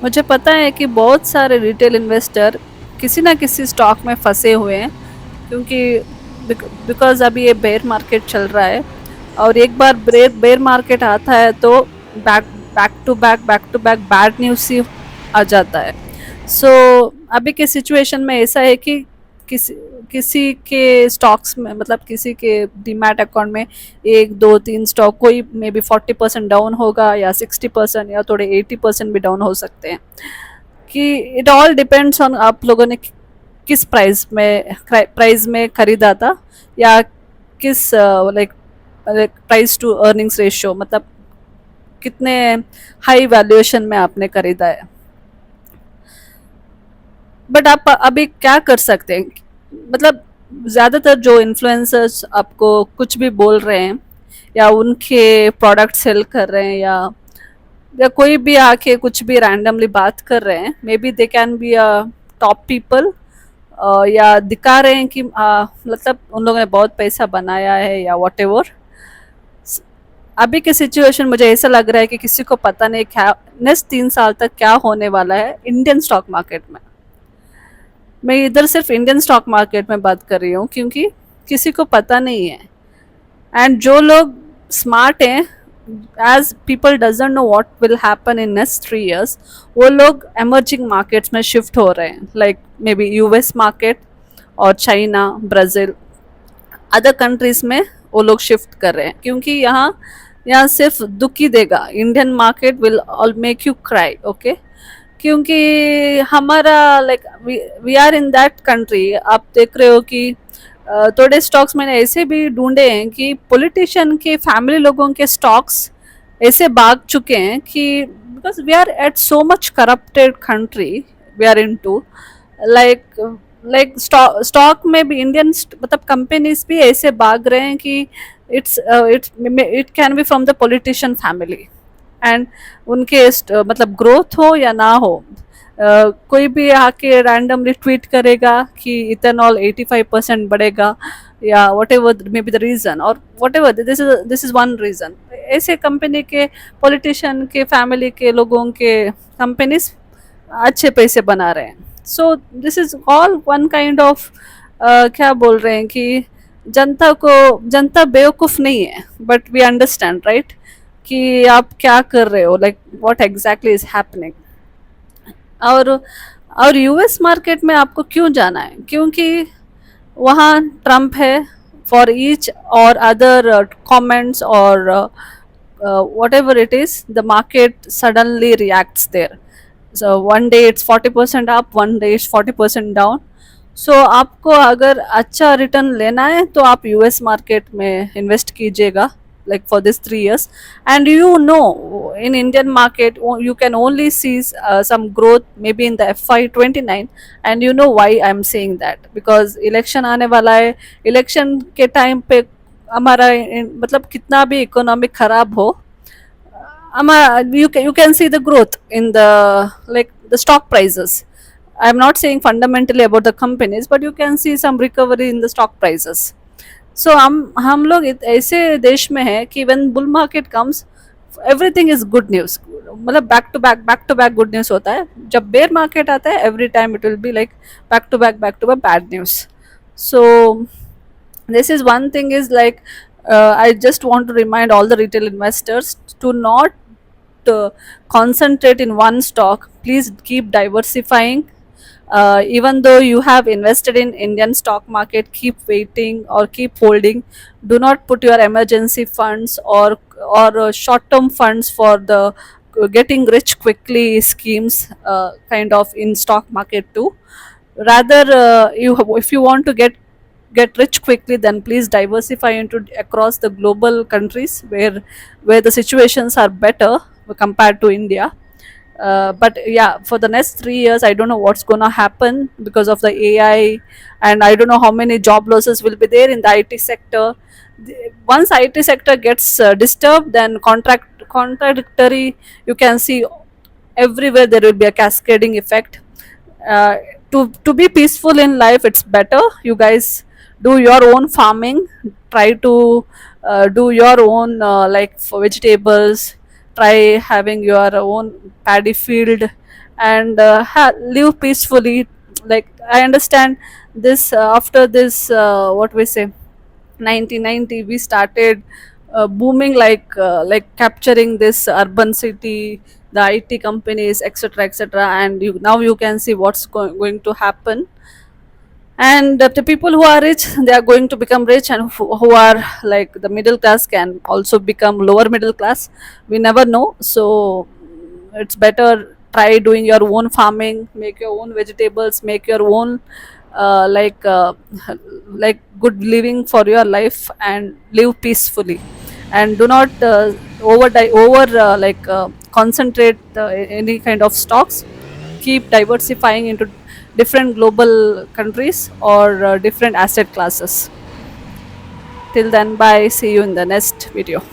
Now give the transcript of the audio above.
मुझे पता है कि बहुत सारे रिटेल इन्वेस्टर किसी ना किसी स्टॉक में फंसे हुए हैं, क्योंकि बिकॉज अभी ये बेयर मार्केट चल रहा है। और एक बार बेयर मार्केट आता है तो back back to back bad news ही आ जाता है। सो अभी के सिचुएशन में ऐसा है कि किसी किसी के स्टॉक्स में, मतलब किसी के डीमैट अकाउंट में एक दो तीन स्टॉक, कोई मे बी 40% डाउन होगा या 60% या थोड़े 80% भी डाउन हो सकते हैं। कि इट ऑल डिपेंड्स ऑन आप लोगों ने किस प्राइस में खरीदा था, या किस like price to earnings ratio, मतलब कितने हाई वैल्यूएशन में आपने खरीदा है। बट आप अभी क्या कर सकते हैं, मतलब ज़्यादातर जो इन्फ्लुएंसर्स आपको कुछ भी बोल रहे हैं, या उनके प्रोडक्ट सेल कर रहे हैं, या कोई भी आके कुछ भी रैंडमली बात कर रहे हैं, may be they can be a top people, या दिखा रहे हैं कि मतलब उन लोगों ने बहुत पैसा बनाया है या वॉट एवर। अभी के सिचुएशन मुझे ऐसा लग रहा है कि किसी को पता नहीं क्या नेक्स्ट 3 साल तक क्या होने वाला है इंडियन स्टॉक मार्केट में। मैं इधर सिर्फ इंडियन स्टॉक मार्केट में बात कर रही हूँ, क्योंकि किसी को पता नहीं है। एंड जो लोग स्मार्ट हैं, as people doesn't know what will happen in next 3 years, वो लोग एमर्जिंग मार्केट्स में शिफ्ट हो रहे हैं, like maybe US market और चाइना, ब्राज़ील, अदर कंट्रीज में वो लोग शिफ्ट कर रहे हैं। क्योंकि यहाँ यहाँ सिर्फ दुख ही देगा, Indian market will all make you cry, okay. क्योंकि हमारा like we are in that country. आप देख रहे हो कि थोड़े स्टॉक्स मैंने ऐसे भी ढूंढे हैं कि पॉलिटिशियन के फैमिली लोगों के स्टॉक्स ऐसे भाग चुके हैं कि because we are at so much corrupted country we are in to, like like stock में भी इंडियन मतलब कंपनीज भी ऐसे भाग रहे हैं कि it can be from the politician family. And उनके मतलब ग्रोथ हो या ना हो, कोई भी आके रैंडमली ट्वीट करेगा कि इथेनॉल 85% बढ़ेगा, या whatever may be the reason, और whatever this is one reason. ऐसे कंपनी के पॉलिटिशियन के फैमिली के लोगों के कंपनीज अच्छे पैसे बना रहे हैं। So this is all one kind of, क्या बोल रहे हैं कि जनता बेवकूफ़ नहीं है, बट वी अंडरस्टैंड राइट कि आप क्या कर रहे हो, like what exactly is happening. और और यूएस मार्केट में आपको क्यों जाना है, क्योंकि वहाँ ट्रम्प है। फॉर ईच और अदर कमेंट्स और whatever it is, the market suddenly reacts there. So one day it's 40% up, one day it's 40% down. So आपको अगर अच्छा रिटर्न लेना है तो आप यूएस मार्केट में इन्वेस्ट कीजिएगा, like for this 3 years. And in Indian market you can only see some growth maybe in the FY 29। and you know why I'm saying that, because election आने वाला है। election के time पे हमारा मतलब कितना भी इकोनॉमिक खराब हो, you can see the growth in the like the stock prices. I'm not saying fundamentally about the companies, but you can see some recovery in the stock prices. सो हम लोग ऐसे देश में हैं कि when bull market comes everything is good news, मतलब back to back good news होता है। जब बेयर मार्केट आता है every time it will be like back to back bad news. So this is one thing is like, I just want to remind all the retail investors to not concentrate in one stock. Please keep diversifying. Even though you have invested in Indian stock market, keep waiting or keep holding. Do not put your emergency funds or short term funds for the getting rich quickly schemes kind of in stock market too. Rather, you if you want to get rich quickly, then please diversify into across the global countries where the situations are better compared to India. But yeah, for the next 3 years I don't know what's gonna happen because of the AI, and I don't know how many job losses will be there in the IT sector. Once IT sector gets disturbed, then contradictory, you can see everywhere there will be a cascading effect. uh, to be peaceful in life, it's better you guys do your own farming. Try to do your own like for vegetables. Try having your own paddy field, and live peacefully. Like I understand this after this what we say 1990 we started booming, like capturing this urban city, the IT companies, etc., etc., and now you can see what's going to happen. And the people who are rich, they are going to become rich, and who are like the middle class can also become lower middle class. We never know. So it's better try doing your own farming, make your own vegetables, make your own uh, like uh, like good living for your life, and live peacefully. And do not over concentrate any kind of stocks. Keep diversifying into different global countries or different asset classes. Till then, bye. See you in the next video.